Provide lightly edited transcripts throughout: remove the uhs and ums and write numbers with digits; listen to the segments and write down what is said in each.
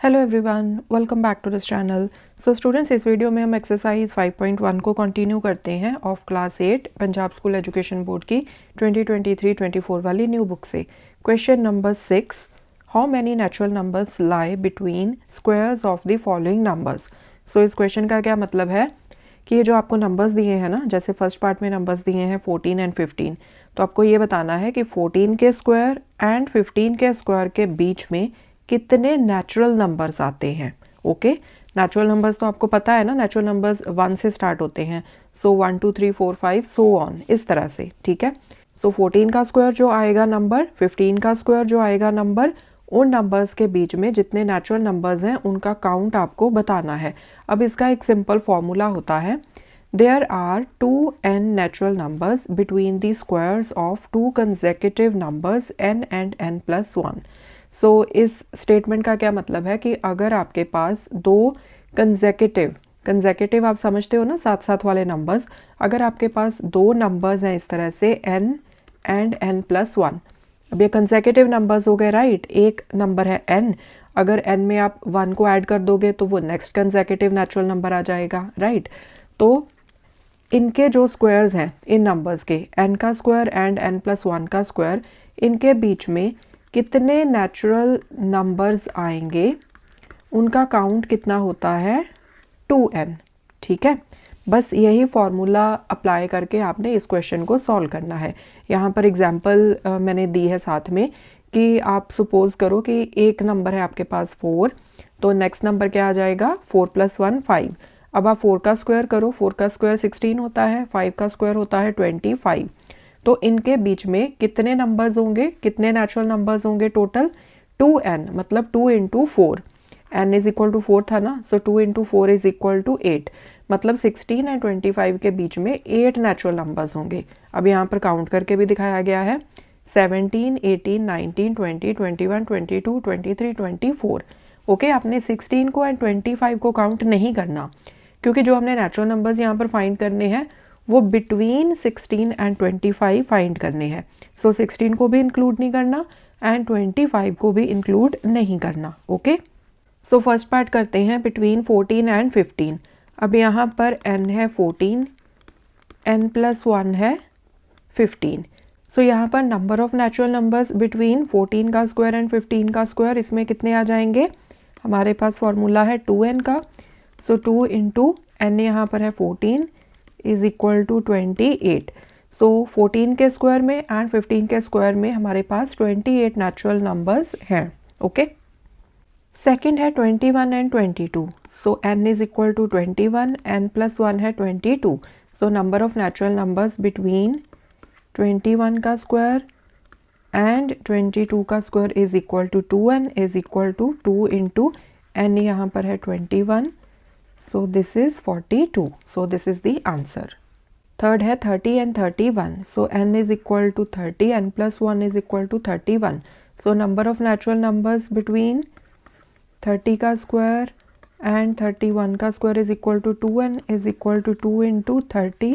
Hello everyone, welcome back to this channel. So students, इस video में हम exercise 5.1 को कंटिन्यू करते हैं of class 8 Punjab school education board की 2023-24 वाली न्यू बुक से। Question number 6, how many natural numbers lie between squares of the following numbers. So इस क्वेश्चन का क्या मतलब है कि ये जो आपको नंबर्स दिए हैं ना, जैसे फर्स्ट पार्ट में नंबर्स दिए हैं 14 एंड 15, तो आपको ये बताना है कि 14 के स्क्वायर एंड 15 के स्क्वायर के बीच में कितने नेचुरल नंबर्स आते हैं। ओके, नेचुरल नंबर्स तो आपको पता है ना, नेचुरल नंबर्स 1 से स्टार्ट होते हैं। सो 1 2 3 4 5 सो ऑन, इस तरह से। ठीक है, सो 14 का स्क्वायर जो आएगा नंबर, 15 का स्क्वायर जो आएगा नंबर, उन नंबर्स के बीच में जितने नेचुरल नंबर्स हैं उनका काउंट आपको बताना है। अब इसका एक सिंपल फॉर्मूला होता है, there are 2n natural numbers between the squares of 2 consecutive numbers n and n+1। So इस स्टेटमेंट का क्या मतलब है कि अगर आपके पास दो कंसेक्यूटिव आप समझते हो ना, साथ साथ वाले नंबर्स, अगर आपके पास दो नंबर्स हैं इस तरह से n एंड n+1, अब ये कंसेक्यूटिव नंबर्स हो गए, राइट। एक नंबर है n, अगर n में आप 1 को ऐड कर दोगे तो वो नेक्स्ट कंसेक्यूटिव नेचुरल नंबर आ जाएगा, राइट। तो इनके जो स्क्वायर्स हैं इन नंबर्स के, n का स्क्वायर एंड n+1 का स्क्वायर, इनके बीच में कितने नेचुरल नंबर्स आएंगे, उनका काउंट कितना होता है, 2n। ठीक है, बस यही फॉर्मूला अप्लाई करके आपने इस क्वेश्चन को सॉल्व करना है। यहाँ पर एग्जांपल मैंने दी है साथ में कि आप सपोज करो कि एक नंबर है आपके पास 4, तो नेक्स्ट नंबर क्या आ जाएगा, 4 + 1 5। अब आप 4 का स्क्वायर करो, 4 का स्क्वायर 16 होता है, 5 का स्क्वायर होता है 25। तो इनके बीच में कितने नंबर्स होंगे, कितने नेचुरल नंबर्स होंगे टोटल, 2n, मतलब 2 × 4, n इज इक्वल टू 4 था ना, सो 2 × 4 इज इक्वल टू 8, मतलब 16 एंड 25 के बीच में 8 नेचुरल नंबर्स होंगे। अब यहाँ पर काउंट करके भी दिखाया गया है, 17 18 19 20 21 22 23 24। ओके, आपने 16 को एंड 25 को काउंट नहीं करना, क्योंकि जो हमने नेचुरल नंबर्स यहाँ पर फाइंड करने हैं वो बिटवीन 16 एंड 25 फाइंड करने हैं। सो 16 को भी इंक्लूड नहीं करना एंड 25 को भी इंक्लूड नहीं करना। ओके, सो फर्स्ट पार्ट करते हैं, बिटवीन 14 एंड 15। अब यहाँ पर n है 14, n+1 है 15। सो यहाँ पर number of natural numbers between 14 का स्क्वायर एंड 15 का स्क्वायर, इसमें कितने आ जाएंगे, हमारे पास फॉर्मूला है 2n का। सो 2 × n यहाँ पर है 14 इज इक्वल टू 28। सो 14 के स्क्वायर में एंड 15 के स्क्वायर में हमारे पास 28 नेचुरल नंबर्स हैं। ओके, सेकेंड है 21 and 22। So n is equal to 21, n+1 है 22। So number of natural numbers between 21 का स्क्वायर एंड 22 का square is equal to 2n is equal to 2 × n यहाँ पर है 21, so this is 42, so this is the answer. Third है 30 and 31। so n is equal to 30, n+1 is equal to 31। so number of natural numbers between 30 का square and 31 का square is equal to 2n is equal to 2 × 30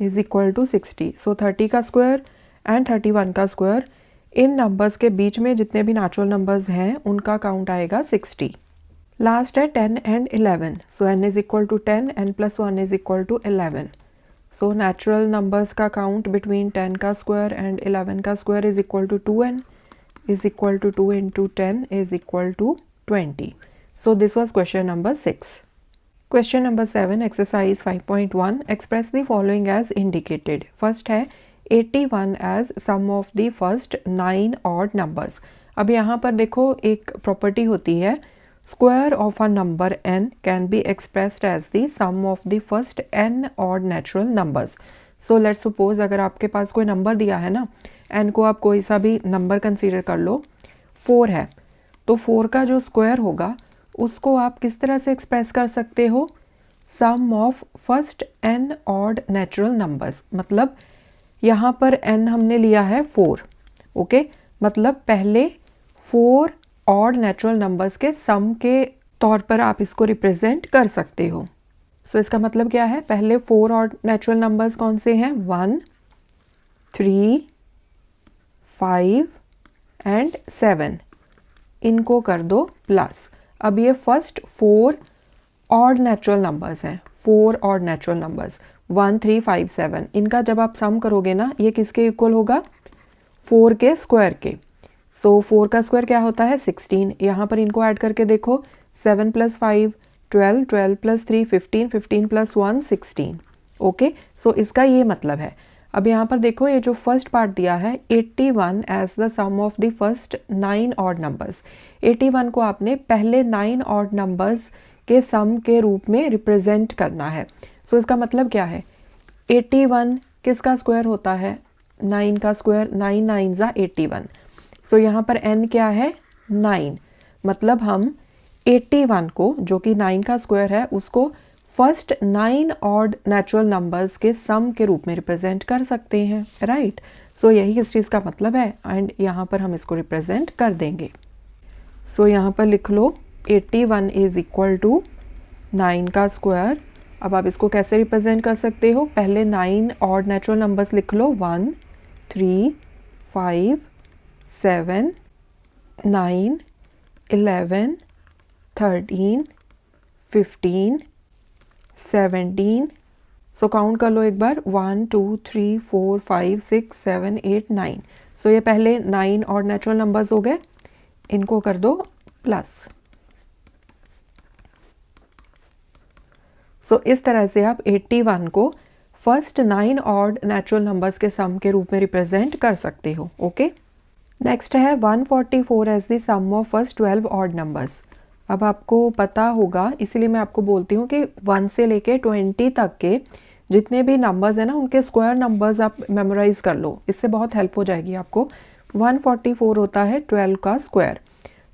is equal to 60। so 30 का square and 31 का square, इन numbers के बीच में जितने भी natural numbers हैं उनका काउंट आएगा 60। लास्ट है 10 and 11। So n is equal to 10, n+1 is equal to 11। So natural numbers का काउंट बिटवीन 10 का स्क्वायर एंड 11 का square is equal to 2n is equal to 2 × 10 is equal to 20। So this was question number 6। Question number 7, exercise 5.1, express the following as indicated. First है 81 as sum of the first 9 odd numbers. अब यहाँ पर देखो, एक property होती है, square of a number n can be expressed as the sum of the first n odd natural numbers। so let's suppose अगर आपके पास कोई नंबर दिया है ना, n को आप कोई सा भी नंबर कंसीडर कर लो, 4 है, तो 4 का जो स्क्वायर होगा उसको आप किस तरह से एक्सप्रेस कर सकते हो, sum of first n odd natural numbers. मतलब यहाँ पर n हमने लिया है 4, ओके, मतलब पहले 4 ऑड नेचुरल नंबर्स के सम के तौर पर आप इसको रिप्रेजेंट कर सकते हो। सो इसका मतलब क्या है, पहले 4 ऑड नेचुरल नंबर्स कौन से हैं, 1 3 5 एंड 7, इनको कर दो प्लस। अब ये फर्स्ट 4 ऑड नेचुरल नंबर्स हैं, 4 ऑड नेचुरल नंबर्स 1 3 5 7, इनका जब आप सम करोगे ना ये किसके इक्वल होगा, 4 के स्क्वायर के। सो 4 का स्क्वायर क्या होता है 16, यहाँ पर इनको ऐड करके देखो 7 + 5 12, 12 + 3 15, 15 + 1 16। ओके, सो इसका ये मतलब है। अब यहाँ पर देखो ये जो फर्स्ट पार्ट दिया है 81 as the sum of the first 9 odd numbers, 81 को आपने पहले 9 ऑड नंबर्स के सम के रूप में रिप्रेजेंट करना है। सो इसका मतलब क्या है, 81 किसका स्क्वायर होता है, 9 का स्क्वायर, 9 9 ज़ा 81। सो यहाँ पर n क्या है 9, मतलब हम 81 को जो कि 9 का स्क्वायर है उसको फर्स्ट 9 ऑड नेचुरल नंबर्स के सम के रूप में रिप्रेजेंट कर सकते हैं, राइट। सो यही इस चीज़ का मतलब है एंड यहाँ पर हम इसको रिप्रेजेंट कर देंगे। सो यहाँ पर लिख लो 81 इज इक्वल टू 9 का स्क्वायर। अब आप इसको कैसे रिप्रेजेंट कर सकते हो, पहले 9 ऑड नेचुरल नंबर्स लिख लो 1 3 5 7 9 11 13 15 17। सो काउंट कर लो एक बार 1 2 3 4 5 6 7 8 9। सो ये पहले 9 और नेचुरल नंबर्स हो गए, इनको कर दो प्लस। सो इस तरह से आप 81 को फर्स्ट 9 ऑड नेचुरल नंबर्स के सम के रूप में रिप्रेजेंट कर सकते हो। ओके, नेक्स्ट है 144 as the sum of first 12 odd numbers. अब आपको पता होगा, इसलिए मैं आपको बोलती हूँ कि 1 से लेके 20 तक के जितने भी नंबर्स हैं ना उनके स्क्वायर नंबर्स आप मेमोराइज कर लो, इससे बहुत हेल्प हो जाएगी आपको। 144 होता है 12 का स्क्वायर,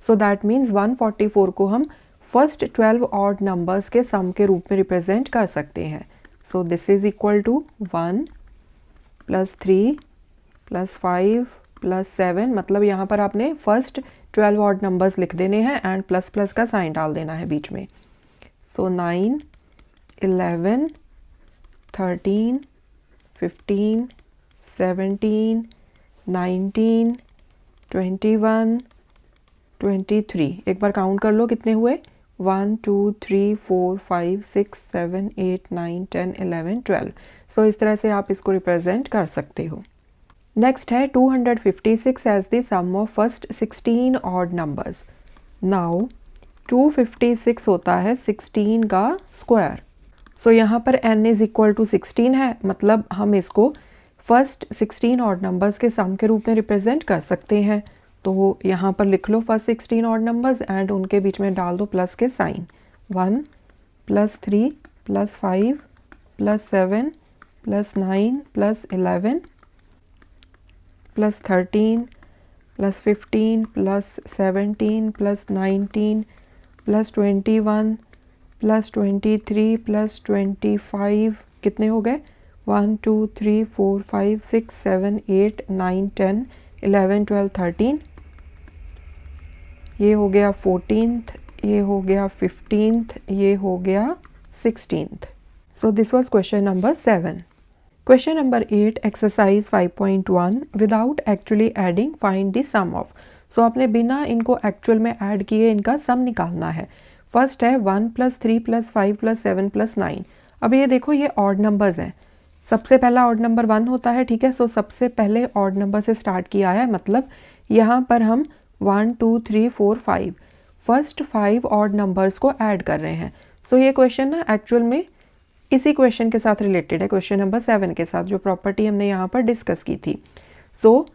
सो दैट मीन्स 144 को हम फर्स्ट 12 ऑड नंबर्स के सम के रूप में रिप्रेजेंट कर सकते हैं। So this is equal to 1 + 3 + 5 + 7, मतलब यहाँ पर आपने फर्स्ट 12 ऑड नंबर्स लिख देने हैं एंड प्लस प्लस का साइन डाल देना है बीच में। सो 9 11 13 15 17 19 21 23। एक बार काउंट कर लो कितने हुए, 1 2 3 4 5 6 7 8 9 10 11 12। सो इस तरह से आप इसको रिप्रेजेंट कर सकते हो। नेक्स्ट है 256 as the sum of first 16 odd numbers. Now 256 होता है 16 का स्क्वायर। सो यहाँ पर n इज इक्वल टू 16 है, मतलब हम इसको फर्स्ट 16 ऑड नंबर्स के सम के रूप में रिप्रेजेंट कर सकते हैं। तो यहाँ पर लिख लो फर्स्ट 16 ऑड नंबर्स एंड उनके बीच में डाल दो प्लस के साइन। 1 + 3 + 5 + 7 + 9 + 11 + 13 + 15 + 17 + 19 + 21 + 23 + 25 कितने हो गए, 1 2 3 4 5 6 7 8 9 10 11 12 13। ये हो गया 14th, ये हो गया 15th, ये हो गया 16th। So this was question number 7। Question number 8 exercise 5.1 without actually adding find the sum of. So आपने बिना इनको एक्चुअल में ऐड किए इनका सम निकालना है। फर्स्ट है 1 + 3 + 5 + 7 + 9। अब ये देखो ये ऑड नंबर्स हैं, सबसे पहला ऑड नंबर 1 होता है, ठीक है। सो सबसे पहले ऑड नंबर से स्टार्ट किया है, मतलब यहाँ पर हम 1 2 3 4 5 फर्स्ट 5 ऑड नंबर्स को ऐड कर रहे हैं। सो ये क्वेश्चन ना एक्चुअल में इसी क्वेश्चन के साथ रिलेटेड है, क्वेश्चन नंबर 7 के साथ, जो प्रॉपर्टी हमने यहाँ पर डिस्कस की थी। सो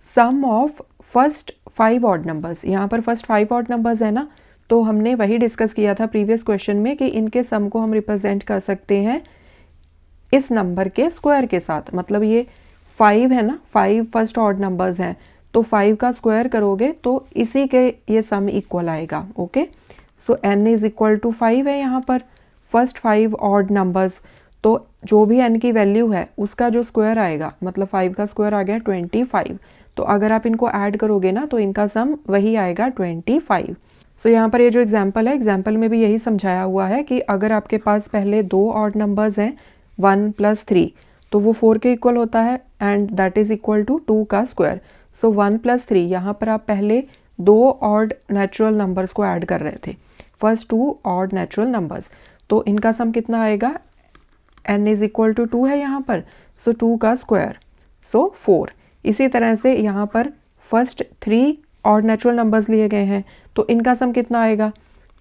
सम ऑफ फर्स्ट 5 ऑड नंबर्स, यहाँ पर फर्स्ट 5 ऑड नंबर्स है ना, तो हमने वही डिस्कस किया था प्रीवियस क्वेश्चन में कि इनके सम को हम रिप्रेजेंट कर सकते हैं इस नंबर के स्क्वायर के साथ। मतलब ये 5 है ना, 5 फर्स्ट ऑड नंबर्स हैं, तो 5 का स्क्वायर करोगे तो इसी के ये सम इक्वल आएगा। Okay, so n is equal to 5 है यहाँ पर फर्स्ट 5 ऑड नंबर्स, तो जो भी n की वैल्यू है उसका जो स्क्वायर आएगा, मतलब 5 का स्क्वायर आ गया 25। तो अगर आप इनको ऐड करोगे ना तो इनका सम वही आएगा 25। सो यहाँ पर ये जो एग्जाम्पल है, एग्जाम्पल में भी यही समझाया हुआ है कि अगर आपके पास पहले 2 ऑड नंबर्स हैं 1 + 3, तो वो 4 के इक्वल होता है and that is equal to 2 का स्क्वायर। सो 1 + 3, यहाँ पर आप पहले 2 ऑड नेचुरल नंबर्स को ऐड कर रहे थे, फर्स्ट 2 ऑड नेचुरल नंबर्स, तो इनका सम कितना आएगा, n इज इक्वल टू 2 है यहाँ पर, सो 2 का स्क्वायर, सो 4। इसी तरह से यहाँ पर फर्स्ट 3 ऑड नेचुरल नंबर्स लिए गए हैं, तो इनका सम कितना आएगा,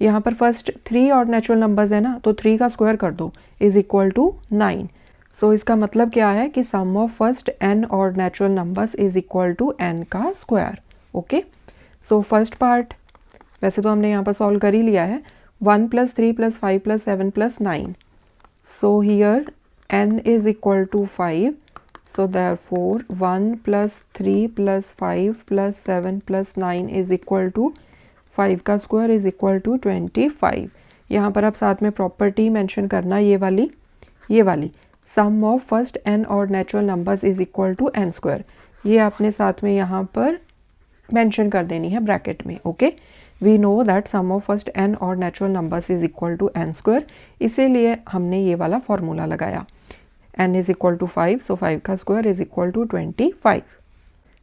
यहाँ पर फर्स्ट 3 ऑड नेचुरल नंबर्स है ना, तो 3 का स्क्वायर कर दो, इज इक्वल टू 9। सो इसका मतलब क्या है कि sum of first n odd natural numbers is equal to n का square. Okay, so first part वैसे तो हमने यहाँ पर सॉल्व कर ही लिया है, 1 + 3 + 5 + 7 + 9, so here n is equal to 5, so therefore 1 + 3 + 5 + 7 + 9 is equal to 5 का स्क्वायर इज इक्वल टू 25। यहाँ पर आप साथ में प्रॉपर्टी मेंशन करना, ये वाली sum of first n odd natural numbers is equal to n square, ये आपने साथ में यहाँ पर मेंशन कर देनी है ब्रैकेट में। Okay, we know that sum of first n odd natural numbers is equal to n square, इसीलिए हमने ये वाला फॉर्मूला लगाया, n is equal to 5, so 5 का square is equal to 25।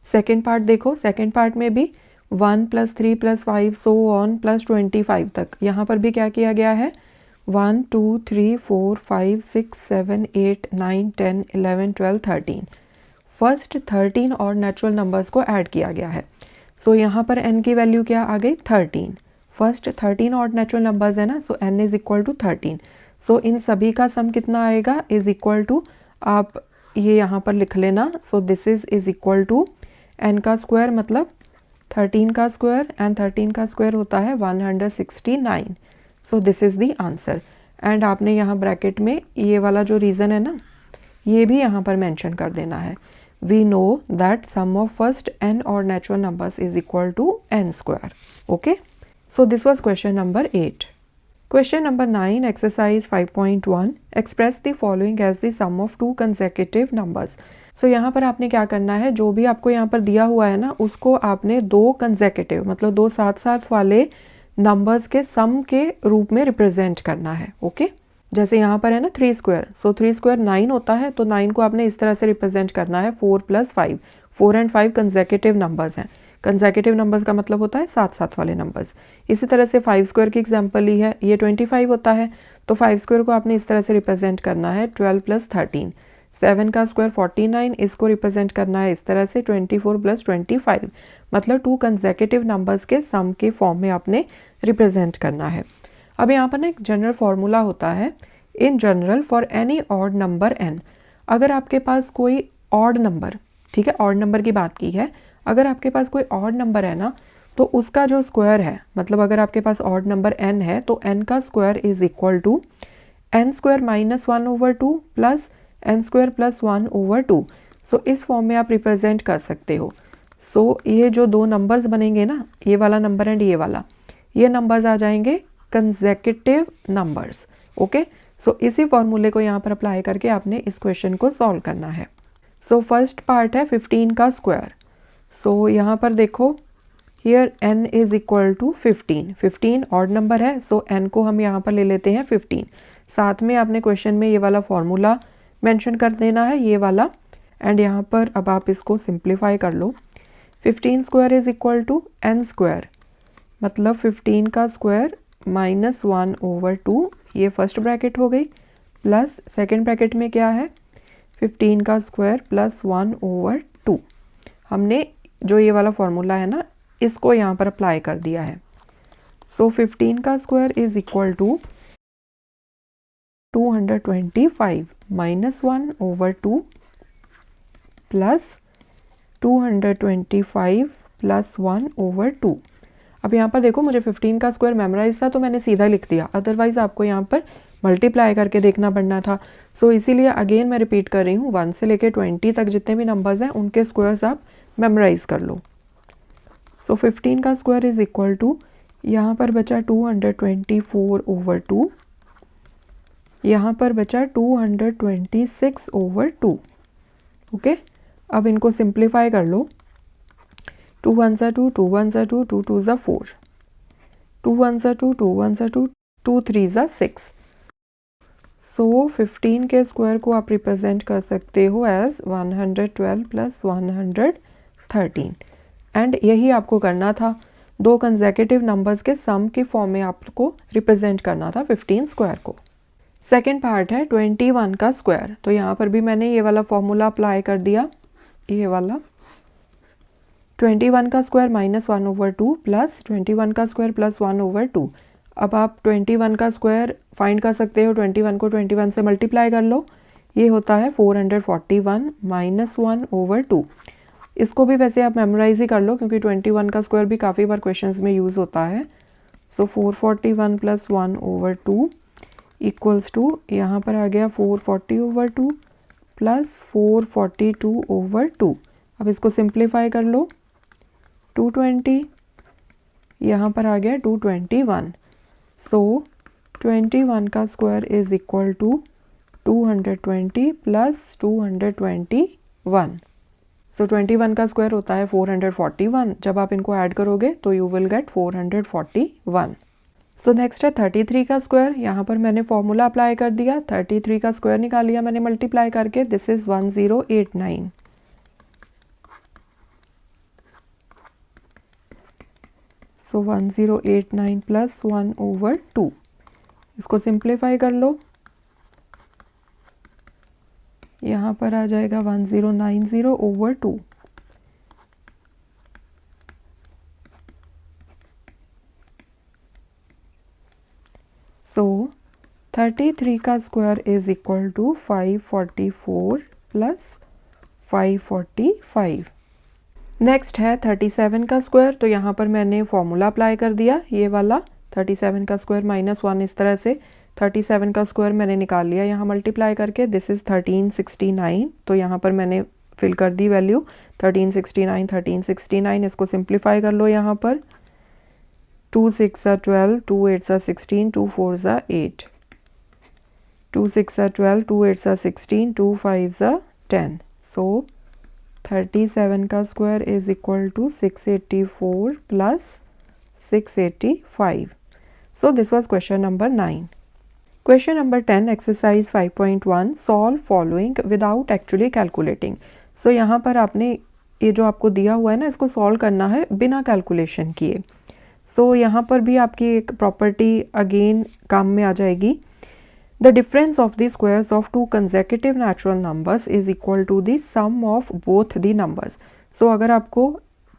Second part देखो, सेकेंड पार्ट में भी 1 + 3 + 5 सो ऑन प्लस 25 तक, यहाँ पर भी क्या किया गया है, 1 2 3 4 5 6 7 8 9 10 11 12 13, फर्स्ट 13 और नेचुरल नंबर्स को ऐड किया गया है। सो यहाँ पर n की वैल्यू क्या आ गई, 13, फर्स्ट 13 और नेचुरल नंबर्स है ना, सो n इज इक्वल टू 13। सो इन सभी का सम कितना आएगा, इज इक्वल टू, आप ये यहाँ पर लिख लेना, so this is equal to n का स्क्वायर मतलब 13 का स्क्वायर, एंड 13 का स्क्वायर होता है 169, so this is the answer. And आपने यहाँ ब्रैकेट में ये वाला जो रीज़न है ना, ये भी यहाँ पर मेंशन कर देना है, we know that sum of first n और natural numbers is equal to n square. Okay, so this was question number 8। Question number 9, exercise 5.1, express the following as the sum of two consecutive numbers। So यहाँ पर आपने क्या करना है, जो भी आपको यहाँ पर दिया हुआ है ना, उसको आपने 2 consecutive मतलब 2 साथ वाले नंबर्स के सम के रूप में रिप्रेजेंट करना है। ओके, जैसे यहाँ पर है ना 3 स्क्वायर, सो 3 स्क्वायर 9 होता है, तो 9 को आपने इस तरह से रिप्रेजेंट करना है 4 + 5, 4 एंड 5 कंसेक्यूटिव नंबर्स हैं। कंसेक्यूटिव नंबर्स का मतलब होता है साथ वाले नंबर्स। इसी तरह से 5 स्क्वायर की एग्जांपल ली है, ये 25 होता है, तो 5 स्क्वायर को आपने इस तरह से रिप्रेजेंट करना है 12 + 13, 7 का स्क्वायर 49, इसको रिप्रेजेंट करना है इस तरह से 24 + 25, मतलब 2 कंसेक्यूटिव नंबर्स के सम के फॉर्म में आपने रिप्रेजेंट करना है। अब यहाँ पर ना एक जनरल फॉर्मूला होता है, in general for any odd number n, अगर आपके पास कोई ऑड नंबर, ठीक है, ऑड नंबर की बात की है, अगर आपके पास कोई ऑड नंबर है ना, तो उसका जो स्क्वायर है, मतलब अगर आपके पास ऑड नंबर n है, तो n का square is equal to n square -1/2 plus n square plus 1/2। So इस फॉर्म में आप रिप्रेजेंट कर सकते हो। सो ये जो 2 नंबर्स बनेंगे ना, ये वाला नंबर एंड ये वाला, ये नंबर्स आ जाएंगे कंसेक्यूटिव नंबर्स। ओके, सो इसी फॉर्मूले को यहाँ पर अप्लाई करके आपने इस क्वेश्चन को सॉल्व करना है। सो फर्स्ट पार्ट है 15 का स्क्वायर। सो यहाँ पर देखो, here n is equal to 15 odd number है, सो n को हम यहाँ पर ले लेते हैं 15। साथ में आपने क्वेश्चन में ये वाला फॉर्मूला मेंशन कर देना है, ये वाला, एंड यहाँ पर अब आप इसको सिंप्लीफाई कर लो। 15 square is equal to n square, मतलब 15 का स्क्वायर -1/2, ये फर्स्ट ब्रैकेट हो गई, प्लस सेकेंड ब्रैकेट में क्या है, 15 का स्क्वायर प्लस 1/2। हमने जो ये वाला फॉर्मूला है ना, इसको यहाँ पर अप्लाई कर दिया है। सो 15 का square is equal to 225 -1/2 plus 225 plus 1/2। अब यहाँ पर देखो, मुझे 15 का स्क्वायर मेमोराइज था, तो मैंने सीधा लिख दिया, अदरवाइज आपको यहाँ पर मल्टीप्लाई करके देखना पड़ना था। सो इसीलिए अगेन मैं रिपीट कर रही हूँ, 1 से लेकर 20 तक जितने भी नंबर्स हैं, उनके स्क्वायर्स आप मेमोराइज कर लो। सो 15 का स्क्वायर इज इक्वल टू, यहाँ पर बचा 224/2, यहाँ पर बचा 226/2। ओके, अब इनको सिंप्लीफाई कर लो, 2 1 सा 2, 2 1 सा 2, 2 2 सा 4, 2 1 सा 2, 2 1 सा 2, 2 3 सा 6। सो 15 के स्क्वायर को आप रिप्रेजेंट कर सकते हो एज 112 प्लस 113, एंड यही आपको करना था। दो कंसेक्यूटिव नंबर्स के सम के फॉर्म में आपको रिप्रेजेंट करना था 15 स्क्वायर को। सेकेंड पार्ट है 21 का स्क्वायर। तो यहाँ पर भी मैंने ये वाला फॉर्मूला अप्लाई कर दिया, ये वाला 21 का स्क्वायर -1/2 प्लस 21 का स्क्वायर प्लस 1/2। अब आप 21 का स्क्वायर फाइंड कर सकते हो, 21 को 21 से मल्टीप्लाई कर लो, ये होता है 441 -1/2। इसको भी वैसे आप मेमोराइज ही कर लो क्योंकि 21 का स्क्वायर भी काफ़ी बार क्वेश्चंस में यूज़ होता है। सो 441 + 1/2 इक्वल्स टू, यहाँ पर आ गया 440/2 प्लस 442/2। अब इसको सिंप्लीफाई कर लो, 220, यहाँ पर आ गया 221। सो 21 का square is equal to 220 plus 221। So 21 का स्क्वायर होता है 441। जब आप इनको ऐड करोगे तो you will get 441। So next है 33 का स्क्वायर। यहाँ पर मैंने फॉर्मूला अप्लाई कर दिया, 33 का स्क्वायर निकाल लिया मैंने मल्टीप्लाई करके। This is 1089। सो 1089 प्लस 1/2, इसको सिंप्लीफाई कर लो, यहाँ पर आ जाएगा 1090/2। सो 33 का square is equal to 544 plus 545। Next है 37 का स्क्वायर। तो यहाँ पर मैंने फॉर्मूला अप्लाई कर दिया, ये वाला 37 का स्क्वायर -1, इस तरह से 37 का स्क्वायर मैंने निकाल लिया यहाँ मल्टीप्लाई करके। This is 1369। तो यहाँ पर मैंने फिल कर दी वैल्यू 1369। इसको सिंप्लीफाई कर लो, यहाँ पर 2 6 12, 2 8 16, 2 4 8, 2 6 12, 2 8 16, 2 5 10। सो 37 का square is equal to 684 plus 685। So this was question number 9। Question number 10, exercise 5.1, solve following without actually calculating. So यहाँ पर आपने ये जो आपको दिया हुआ है ना, इसको सॉल्व करना है बिना कैलकुलेशन किए। सो यहाँ पर भी आपकी एक प्रॉपर्टी अगेन काम में आ जाएगी। The difference of the squares of two consecutive natural numbers is equal to the sum of both the numbers. So अगर आपको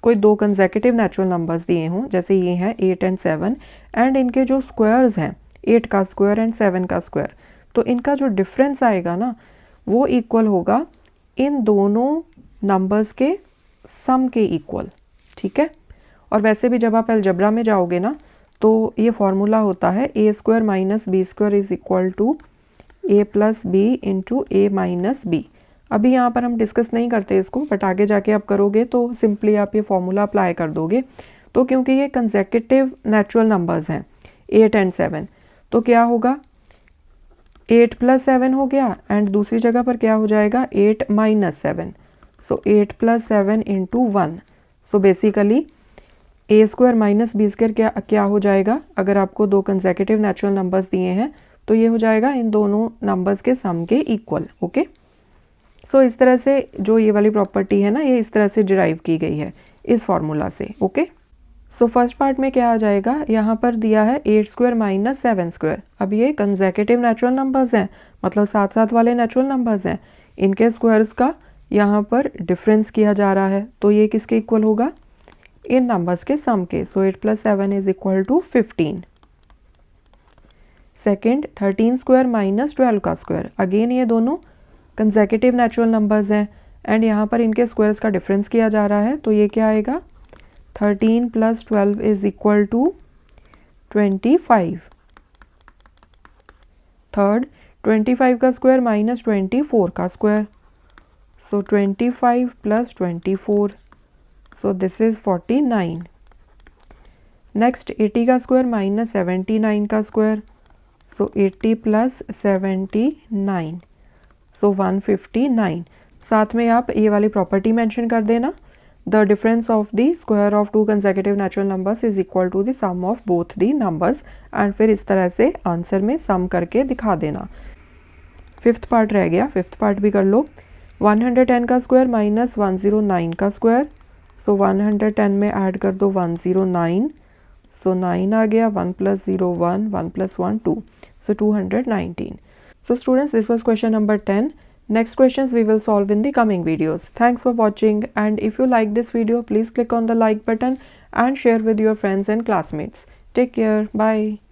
कोई दो कंसेक्यूटिव नेचुरल नंबर्स दिए हों, जैसे ये हैं 8 एंड 7, एंड इनके जो स्क्वायर्स हैं 8 का स्क्वायर एंड 7 का स्क्वायर, तो इनका जो डिफरेंस आएगा ना वो इक्वल होगा इन दोनों नंबर्स के सम के इक्वल, ठीक है। और वैसे भी जब आप अलजबरा में जाओगे ना तो ये फॉर्मूला होता है a² - b² is equal to a + b into a - b। अभी यहाँ पर हम डिस्कस नहीं करते इसको, बट आगे जाके आप करोगे तो सिंपली आप ये फॉर्मूला अप्लाई कर दोगे। तो क्योंकि ये कंसेक्यूटिव नेचुरल नंबर्स हैं 8 एंड 7, तो क्या होगा 8 + 7 हो गया, एंड दूसरी जगह पर क्या हो जाएगा 8 - 7। सो 8 + 7 into 1। So basically a² - b² क्या हो जाएगा, अगर आपको दो कंसेक्यूटिव नेचुरल नंबर्स दिए हैं तो ये हो जाएगा इन दोनों नंबर्स के सम के इक्वल। ओके, सो इस तरह से जो ये वाली प्रॉपर्टी है ना, ये इस तरह से डिराइव की गई है इस फॉर्मूला से। ओके, सो फर्स्ट पार्ट में क्या आ जाएगा, यहाँ पर दिया है 8² - 7²। अब ये कंसेक्यूटिव नेचुरल नंबर्स हैं, मतलब साथ साथ वाले नेचुरल नंबर्स हैं, इनके स्क्वायर्स का यहाँ पर डिफरेंस किया जा रहा है, तो ये किसके इक्वल होगा, इन नंबर्स के सम के। सो 8 + 7 इज इक्वल टू 15। सेकेंड 13² - 12 का स्क्वायर, अगेन ये दोनों कंसेक्यूटिव नेचुरल नंबर्स हैं एंड यहाँ पर इनके स्क्वायर्स का डिफरेंस किया जा रहा है, तो ये क्या आएगा 13 + 12 इज इक्वल टू 25। थर्ड 25 का स्क्वायर - 24 का square, so 25 + 24, so this is 49। Next 80 का स्क्वायर - 79 का स्क्वायर, सो 80 + 79, सो 159। साथ में आप ये वाली प्रॉपर्टी मेंशन कर देना, the difference of the square of two consecutive natural numbers is equal to the sum of both the numbers, and फिर इस तरह से आंसर में सम करके दिखा देना। फिफ्थ पार्ट रह गया, फिफ्थ पार्ट भी कर लो। 110 का स्क्वायर - 109 का स्क्वायर, सो 110 में ऐड कर दो 109, सो 9 आ गया, 1 + 0 1, 1 + 1 2, so 219. So students, this was question number 10. Next questions we will solve in the coming videos. Thanks for watching, and if you like this video, please click on the like button and share with your friends and classmates. Take care. Bye.